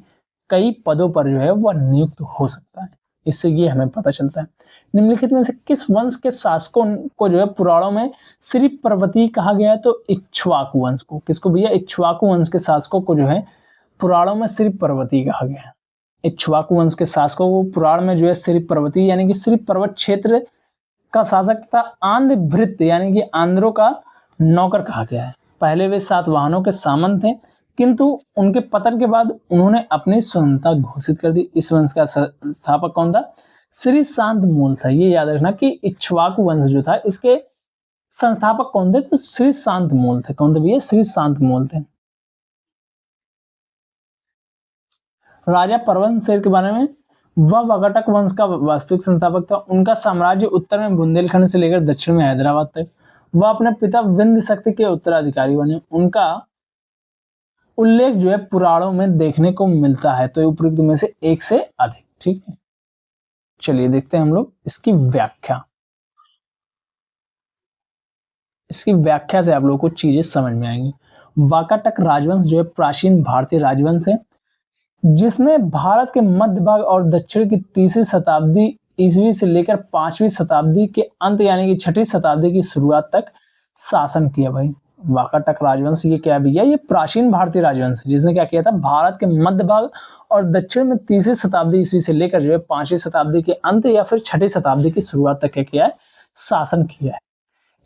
कई पदों पर जो है वह नियुक्त हो सकता है, इससे ये हमें पता चलता है। निम्नलिखित में से किस वंश के शासकों को जो है पुराणों में श्री पर्वती कहा गया है? तो इक्ष्वाकु वंश को। किसको भैया? इक्ष्वाकु वंश के शासकों को जो है पुराणों में श्री पर्वती कहा गया है। इक्ष्वाकु वंश के शासकों को पुराण में जो है श्री पर्वती यानी कि श्री पर्वत क्षेत्र का शासक था। आंध्र भृत्य यानी कि आंध्रों का नौकर कहा गया है। पहले वे सातवाहनों के सामंत थे, किंतु उनके पतन के बाद उन्होंने अपनी स्वतंत्रता घोषित कर दी। इस वंश का संस्थापक कौन था? श्री शांत मूल था। ये याद रखना कि इक्ष्वाकु वंश जो था इसके संस्थापक कौन थे? तो श्री शांत मूल थे। कौन थे भैया? श्री शांत मूल थे। राजा परवन शेर के बारे में, वह वाकाटक वंश का वास्तविक संस्थापक था। उनका साम्राज्य उत्तर में बुंदेलखंड से लेकर दक्षिण में हैदराबाद तक। वह अपने पिता विंध्य शक्ति के उत्तराधिकारी बने। उनका उल्लेख जो है पुराणों में देखने को मिलता है, तो उपयुक्त में से एक से अधिक, ठीक है। चलिए देखते हैं हम लोग इसकी व्याख्या। इसकी व्याख्या से आप लोगों को चीजें समझ में आएंगी। वाकाटक राजवंश जो है प्राचीन भारतीय राजवंश है, जिसने भारत के मध्य भाग और दक्षिण की 3वीं शताब्दी ईस्वी से लेकर 5वीं शताब्दी के अंत यानी कि 6वीं शताब्दी की शुरुआत तक शासन किया। भाई वाकाटक राजवंश ये क्या भैया? ये प्राचीन भारतीय राजवंश है, जिसने क्या किया था? भारत के मध्य भाग और दक्षिण में 3वीं शताब्दी ईस्वी से लेकर जो है 5वीं शताब्दी के अंत या फिर 6वीं शताब्दी की शुरुआत तक क्या किया है? शासन किया है।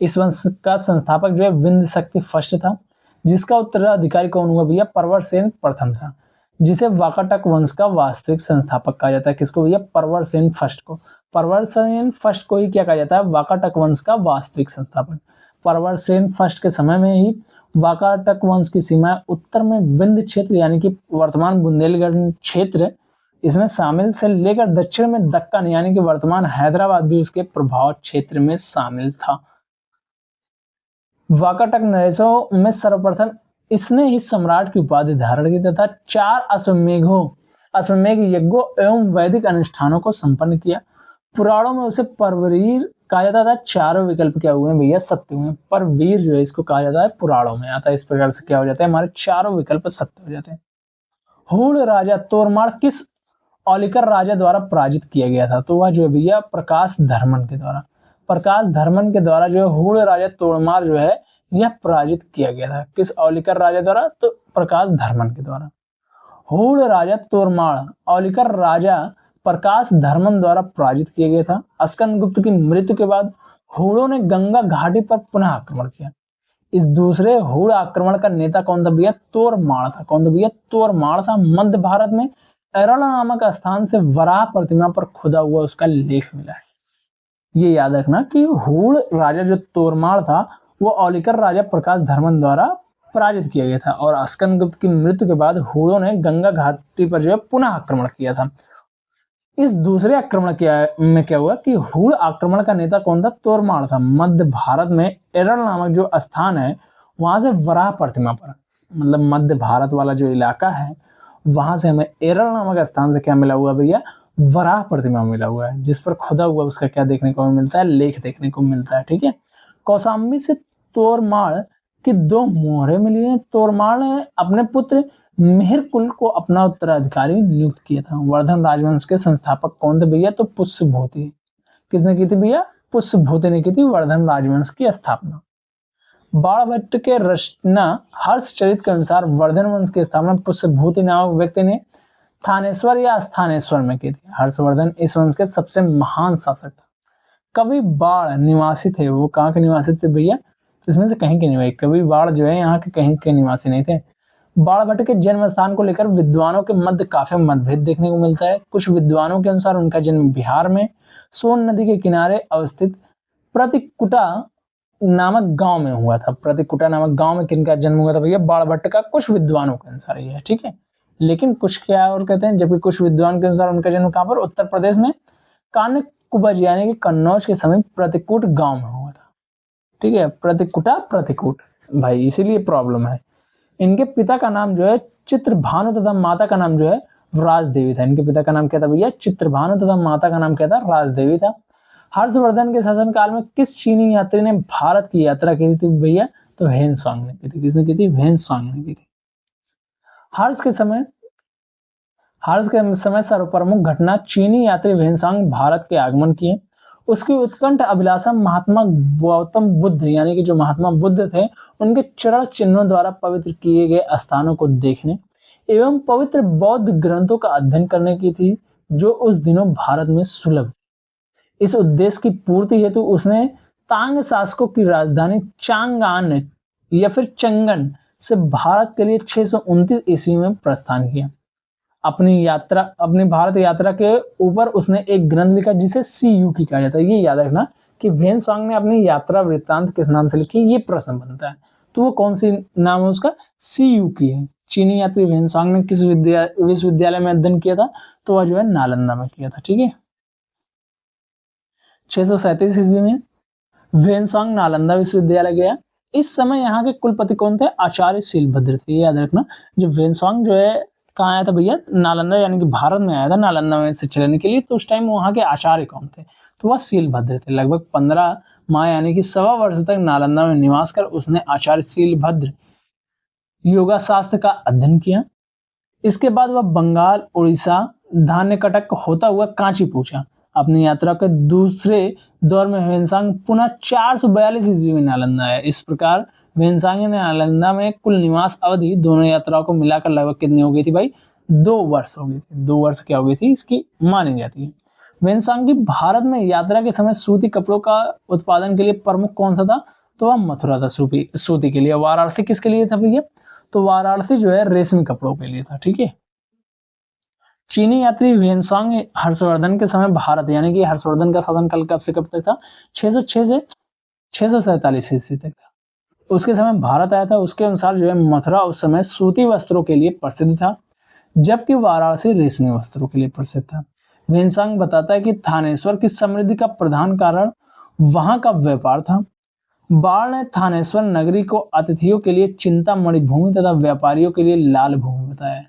इस वंश का संस्थापक जो है विंध्य शक्ति फर्स्ट था, जिसका उत्तराधिकारी कौन हुआ भैया? परवर सेन प्रथम था। जिसे वाकाटक वंश का वास्तविक संस्थापक कहा जाता है। किसको भैया? परवरसेन फर्स्ट को। परवरसेन फर्स्ट को ही क्या कहा जाता है? वाकाटक वंश का वास्तविक संस्थापक। परवरसेन फर्स्ट के समय में ही वाकाटक वंश की सीमाएं उत्तर में विंध्य क्षेत्र यानी कि वर्तमान बुंदेलखंड क्षेत्र इसमें शामिल से लेकर दक्षिण में दक्कन यानी कि वर्तमान हैदराबाद भी उसके प्रभाव क्षेत्र में शामिल था। वाकाटक नरेशों में सर्वप्रथम इसने ही सम्राट की उपाधि धारण की तथा 4 अश्वमेघ यज्ञों एवं वैदिक अनुष्ठानों को संपन्न किया। पुराणों में उसे परवीर कहा जाता था। चारों विकल्प क्या हुए भैया? सत्य हुए। पर वीर जो है इसको कहा जाता है पुराणों में आता है। इस प्रकार से क्या हो जाता है? हमारे चारों विकल्प सत्य हो जाते हैं। हूण राजा तोरमाड़ किस औलिकर राजा द्वारा पराजित किया गया था? तो वह जो है भैया प्रकाश धर्मन के द्वारा। प्रकाश धर्मन के द्वारा जो है हूण राजा तोरमाड़ जो है यह पराजित किया गया था। किस औलिकर राजा द्वारा? तो प्रकाश धर्मन के द्वारा। हूण राजा तोरमाड़ औलिकर राजा प्रकाश धर्मन द्वारा पराजित किया गया था। स्कंदगुप्त की मृत्यु के बाद हूणों ने गंगा घाटी पर पुनः आक्रमण किया। इस दूसरे हूण आक्रमण का नेता कौन था भैया? तोरमाड़ था। कौन था भैया? तोरमाड़ था। मध्य भारत में एरल नामक स्थान से वराह प्रतिमा पर खुदा हुआ उसका लेख मिला है। ये याद रखना कि हूण राजा जो तोरमाड़ था वो औलिकर राजा प्रकाश धर्मन द्वारा पराजित किया गया था और स्कंदगुप्त की मृत्यु के बाद हूणों ने गंगा घाटी पर जो है पुनः आक्रमण किया था। इस दूसरे आक्रमण में क्या हुआ कि हूण आक्रमण का नेता कौन था? तोरमाड़ था। मध्य भारत में एरल नामक जो स्थान है वहां से वराह प्रतिमा पर, मतलब मध्य भारत वाला जो इलाका है वहां से हमें एरल नामक स्थान से क्या मिला हुआ भैया? वराह प्रतिमा मिला हुआ है जिस पर खुदा हुआ उसका क्या देखने को मिलता है? लेख देखने को मिलता है। ठीक है। कौशाम्बी से तोरमाड़ की 2 मोहरें मिली हैं। तोरमाड़ ने अपने पुत्र मिहिर कुल को अपना उत्तराधिकारी नियुक्त किया था। वर्धन राजवंश के संस्थापक कौन थे भैया? तो पुष्यभूति। किसने की थी भैया? पुष्यभूति ने की थी वर्धन राजवंश की स्थापना। बाणभट्ट के रचना हर्षचरित के अनुसार वर्धन वंश की स्थापना पुष्यभूति नामक व्यक्ति ने थानेश्वर या स्थानेश्वर में की थी। हर्षवर्धन इस वंश के सबसे महान शासक था। कवि बाण निवासी थे। वो कहाँ के निवासी थे भैया? इसमें से कहीं के निवासी। कवि बाण जो है यहाँ के कहीं के निवासी नहीं थे। बाणभट्ट के जन्म स्थान को लेकर विद्वानों के मध्य काफी मतभेद देखने को मिलता है। कुछ विद्वानों के अनुसार उनका जन्म बिहार में सोन नदी के किनारे अवस्थित प्रतिकुटा नामक गांव में हुआ था। प्रतिकुटा नामक गांव में किनका जन्म हुआ था भैया? बाणभट्ट का। कुछ विद्वानों के अनुसार ये है। ठीक है। लेकिन कुछ क्या और कहते हैं, जबकि कुछ विद्वान के अनुसार उनका जन्म कहां पर? उत्तर प्रदेश में कानकुब्ज यानी कि कन्नौज के समीप प्रतिकूट गांव में हुआ था। ठीक है। प्रतिकुटा प्रतिकूट भाई, इसीलिए प्रॉब्लम है। इनके पिता का नाम जो है चित्रभानु तथा माता का नाम जो है राजदेवी था। इनके पिता का नाम क्या था भैया? चित्रभानु तथा माता का नाम क्या था? राजदेवी था। हर्षवर्धन के शासनकाल में किस चीनी यात्री ने भारत की यात्रा की थी भैया? तो हेनसांग ने की थी। किसने की थी? हेनसांग ने की थी। हर्ष के समय सर्वप्रमुख घटना चीनी यात्री हेनसांग भारत के आगमन किए। उसकी उत्कंठ अभिलाषा महात्मा गौतम बुद्ध यानी कि जो महात्मा बुद्ध थे उनके चरण चिन्हों द्वारा पवित्र किए गए स्थानों को देखने एवं पवित्र बौद्ध ग्रंथों का अध्ययन करने की थी, जो उस दिनों भारत में सुलभ। इस उद्देश्य की पूर्ति हेतु उसने तांग शासकों की राजधानी चांगान या फिर चंगन से भारत के लिए 629 ईस्वी में प्रस्थान किया। अपनी भारत यात्रा के ऊपर उसने एक ग्रंथ लिखा जिसे सीयूकी कहा जाता है। ये याद रखना कि हेनसांग ने अपनी यात्रा वृत्तांत किस नाम से लिखी? ये प्रश्न बनता है। तो वो कौन सी नाम है उसका? सीयूकी है। चीनी यात्री हेनसांग ने किस विश्वविद्यालय में अध्ययन किया था? तो वह जो है नालंदा में किया था। ठीक है। 637 ईस्वी में हेनसांग नालंदा विश्वविद्यालय गया। इस समय यहाँ के कुलपति कौन थे? आचार्य शीलभद्र थे। याद रखना, जब हेनसांग जो है कहाँ आया था भैया? नालंदा यानी कि भारत में आया था नालंदा में शिक्षा लेने के लिए। तो उस टाइम वहाँ के आचार्य कौन थे? तो वह शीलभद्र थे। लगभग 15 माह यानी कि 1.25 वर्ष तक नालंदा में निवास कर उसने आचार्य शीलभद्र योगा शास्त्र का अध्ययन किया। इसके बाद वह बंगाल, उड़ीसा, धान्यकटक होता हुआ कांची पहुंचा। अपनी यात्रा के दूसरे दौर में हेनसांग पुनः 442 ईस्वी में नालंदा आया। इस प्रकार हेनसांग ने नालंदा में कुल निवास अवधि दोनों यात्राओं को मिलाकर लगभग कितनी हो गई थी भाई? 2 वर्ष हो गई थी। 2 वर्ष क्या हो गई थी इसकी मानी जाती है। हेनसांग की भारत में यात्रा के समय सूती कपड़ों का उत्पादन के लिए प्रमुख कौन सा था? तो वह मथुरा था सूती के लिए। वाराणसी किसके लिए था भैया? तो वाराणसी जो है रेशमी कपड़ों के लिए था। ठीक है। चीनी यात्री ह्वेनसांग हर्षवर्धन के समय भारत, यानी कि हर्षवर्धन का शासनकाल कब से कब तक था, 606 से 647 ईस्वी तक था, उसके समय भारत आया था। उसके अनुसार जो है मथुरा उस समय सूती वस्त्रों के लिए प्रसिद्ध था, जबकि वाराणसी रेशमी वस्त्रों के लिए प्रसिद्ध था। ह्वेनसांग बताता है कि थानेश्वर की समृद्धि का प्रधान कारण वहां का व्यापार था। बाढ़ ने थानेश्वर नगरी को अतिथियों के लिए चिंतामणि भूमि तथा व्यापारियों के लिए लाल भूमि बताया।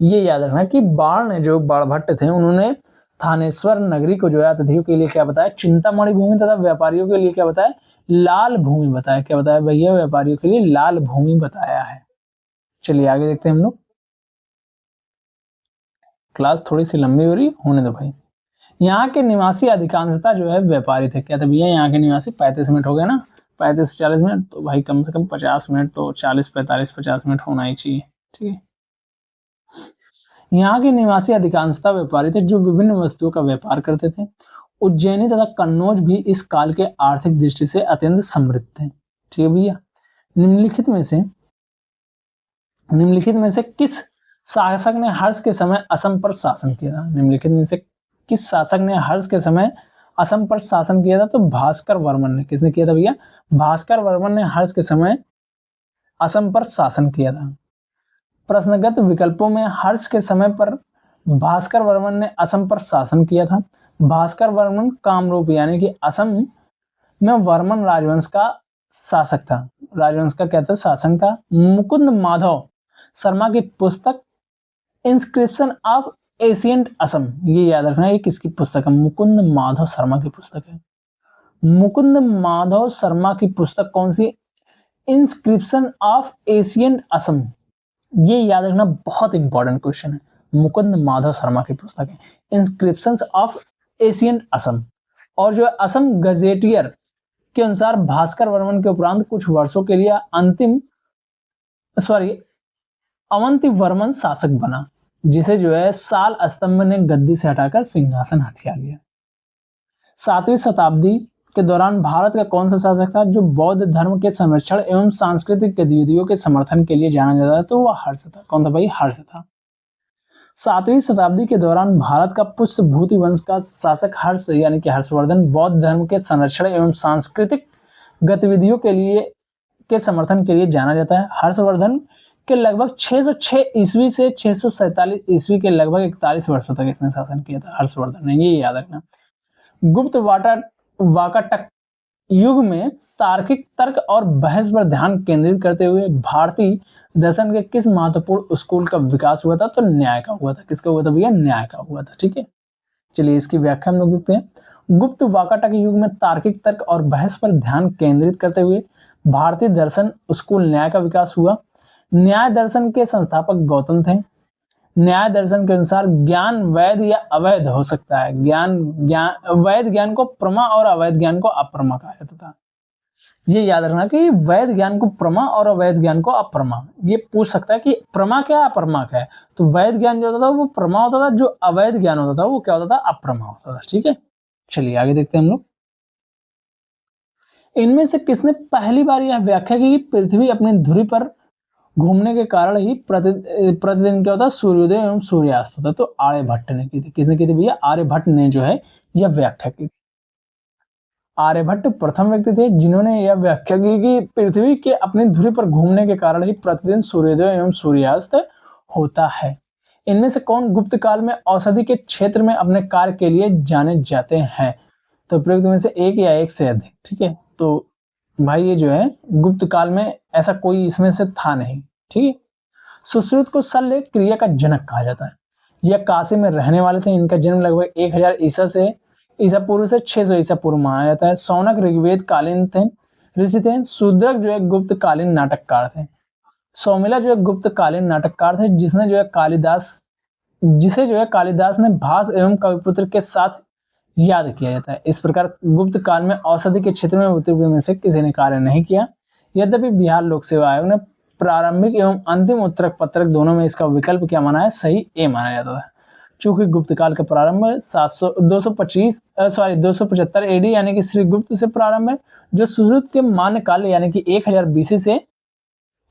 ये याद रखना कि बाढ़ ने, जो बाणभट्ट थे, उन्होंने थानेश्वर नगरी को जो है अतिथियों के लिए क्या बताया, चिंतामणि भूमि तथा व्यापारियों के लिए क्या बताया, लाल भूमि बताया। क्या बताया भैया, व्यापारियों के लिए लाल भूमि बताया है। चलिए आगे देखते हैं हम लोग। क्लास थोड़ी सी लंबी हो रही, होने दो भाई। यहाँ के निवासी अधिकांशतः जो है व्यापारी थे। क्या था भैया, यहाँ के निवासी 35 मिनट हो गए ना, 35 से 40 मिनट, तो भाई कम से कम 50 मिनट तो 40 45 50 मिनट होना ही चाहिए। ठीक है, यहाँ के निवासी अधिकांशतः व्यापारी थे जो विभिन्न वस्तुओं का व्यापार करते थे। उज्जैनी तथा कन्नौज भी इस काल के आर्थिक दृष्टि से अत्यंत समृद्ध थे। ठीक है भैया, निम्नलिखित में से किस शासक ने हर्ष के समय असम पर शासन किया था? निम्नलिखित में से किस शासक ने हर्ष के समय असम पर शासन किया था? तो भास्कर वर्मन ने। किसने किया था भैया? भास्कर वर्मन ने हर्ष के समय असम पर शासन किया था। प्रश्नगत विकल्पों में हर्ष के समय पर भास्कर वर्मन ने असम पर शासन किया था। भास्कर वर्मन कामरूप यानी कि असम में वर्मन राजवंश का शासक था, राजवंश का क्या था, शासक था। मुकुंद माधव शर्मा की पुस्तक इंस्क्रिप्शन ऑफ एशियंट असम, ये याद रखना, ये किसकी पुस्तक है? मुकुंद माधव शर्मा की पुस्तक है। मुकुंद माधव शर्मा की पुस्तक कौन सी? Inscription of ancient Assam. ये याद रखना, बहुत इंपॉर्टेंट क्वेश्चन है। मुकुंद माधव शर्मा की पुस्तक है इंस्क्रिप्शंस ऑफ एशियंट असम। और जो असम गजेटियर के अनुसार भास्कर वर्मन के उपरांत कुछ वर्षों के लिए अवंती वर्मन शासक बना, जिसे जो है साल स्तंभ ने गद्दी से हटाकर सिंहासन हथिया लिया। 7वीं शताब्दी के दौरान भारत का कौन सा शासक था जो बौद्ध धर्म के संरक्षण एवं सांस्कृतिक गतिविधियों के समर्थन के लिए जाना जाता है? तो वह हर्ष था। कौन था भाई? हर्ष था। 7वीं शताब्दी के दौरान भारत का पुष्यभूति वंश का शासक हर्ष यानी कि हर्षवर्धन बौद्ध धर्म के संरक्षण एवं सांस्कृतिक गतिविधियों के समर्थन के लिए जाना जाता है। हर्षवर्धन के लगभग 606 ईस्वी से 647 ईस्वी के लगभग 41 वर्षों तक इसने शासन किया था, हर्षवर्धन ने। ये याद रखना। गुप्त वाकाटक युग में तार्किक तर्क और बहस पर ध्यान केंद्रित करते हुए भारतीय दर्शन के किस महत्वपूर्ण स्कूल का विकास हुआ था? तो न्याय का हुआ था। किसका हुआ था भैया? न्याय का हुआ था। ठीक है, चलिए इसकी व्याख्या हम लोग देखते हैं। गुप्त वाकाटक युग में तार्किक तर्क और बहस पर ध्यान केंद्रित करते हुए भारतीय दर्शन स्कूल न्याय का विकास हुआ। न्याय दर्शन के संस्थापक गौतम थे। न्याय दर्शन के अनुसार ज्ञान वैध या अवैध हो सकता है। वैध ज्ञान को प्रमा और अवैध ज्ञान को अप्रमा कहा जाता था। ये याद रखना कि वैध ज्ञान को प्रमा और अवैध ज्ञान को अप्रमा। ये पूछ सकता है कि प्रमा क्या है, अप्रमा क्या है। तो वैध ज्ञान जो होता था वो प्रमा होता था, जो अवैध ज्ञान होता था वो क्या होता था? अप्रमा होता था। ठीक है, चलिए आगे देखते हैं हम लोग। इनमें से किसने पहली बार यह व्याख्या की कि पृथ्वी अपनी धुरी पर घूमने के कारण ही प्रतिदिन क्या होता है? सूर्योदय एवं सूर्यास्त होता है। तो आर्यभट्ट ने की थी। किसने की थी भैया? आर्यभट्ट ने जो है यह व्याख्या की थी। आर्यभट्ट प्रथम व्यक्ति थे जिन्होंने यह व्याख्या की कि पृथ्वी के अपनी धुरी पर घूमने के कारण ही प्रतिदिन सूर्योदय एवं सूर्यास्त होता है। इनमें से कौन गुप्त काल में औषधि के क्षेत्र में अपने कार्य के लिए जाने जाते हैं? तो प्रयुक्त में से एक या एक से अधिक। ठीक है, तो भाई ये जो है गुप्त काल में ऐसा कोई इसमें से था नहीं। ठीक है, सुश्रुत को शल्य क्रिया का जनक कहा जाता है। यह काशी में रहने वाले थे। इनका जन्म लगभग 1000 ईसा पूर्व से 600 ईसा पूर्व माना जाता है। सौनक ऋग्वेद कालीन थे, ऋषि थे। शूद्रक जो है गुप्त कालीन नाटककार थे। सौमिला जो है गुप्त कालीन नाटककार थे, जिसे जो है कालिदास ने भास एवं कविपुत्र के साथ याद किया जाता है। इस प्रकार गुप्त काल में औषधि के क्षेत्र में उत्तर में से किसी ने कार्य नहीं किया। यद्यपि बिहार लोक सेवा आयोग ने प्रारंभिक एवं अंतिम उत्तरक पत्रक दोनों में इसका विकल्प क्या माना है? सही ए माना जाता है। चूंकि गुप्त काल का प्रारंभ 275 एडी यानी कि श्री गुप्त से प्रारंभ है, जो सुश्रुत के मान्य काल यानी कि 1000 बीसी से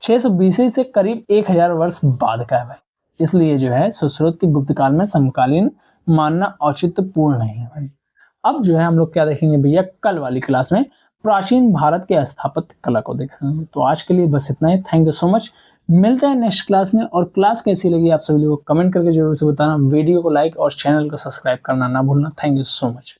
600 बीसी से करीब 1000 वर्ष बाद का है भाई। इसलिए जो है सुश्रुत के गुप्त काल में समकालीन मानना औचित्यपूर्ण नहीं है भाई। अब जो है हम लोग क्या देखेंगे भैया कल वाली क्लास में प्राचीन भारत के स्थापत्य कला को देखेंगे। तो आज के लिए बस इतना ही। Thank you so much. मिलते हैं नेक्स्ट क्लास में। और क्लास कैसी लगी आप सभी लोगों को कमेंट करके जरूर से बताना। वीडियो को लाइक और चैनल को सब्सक्राइब करना ना भूलना। Thank you so much.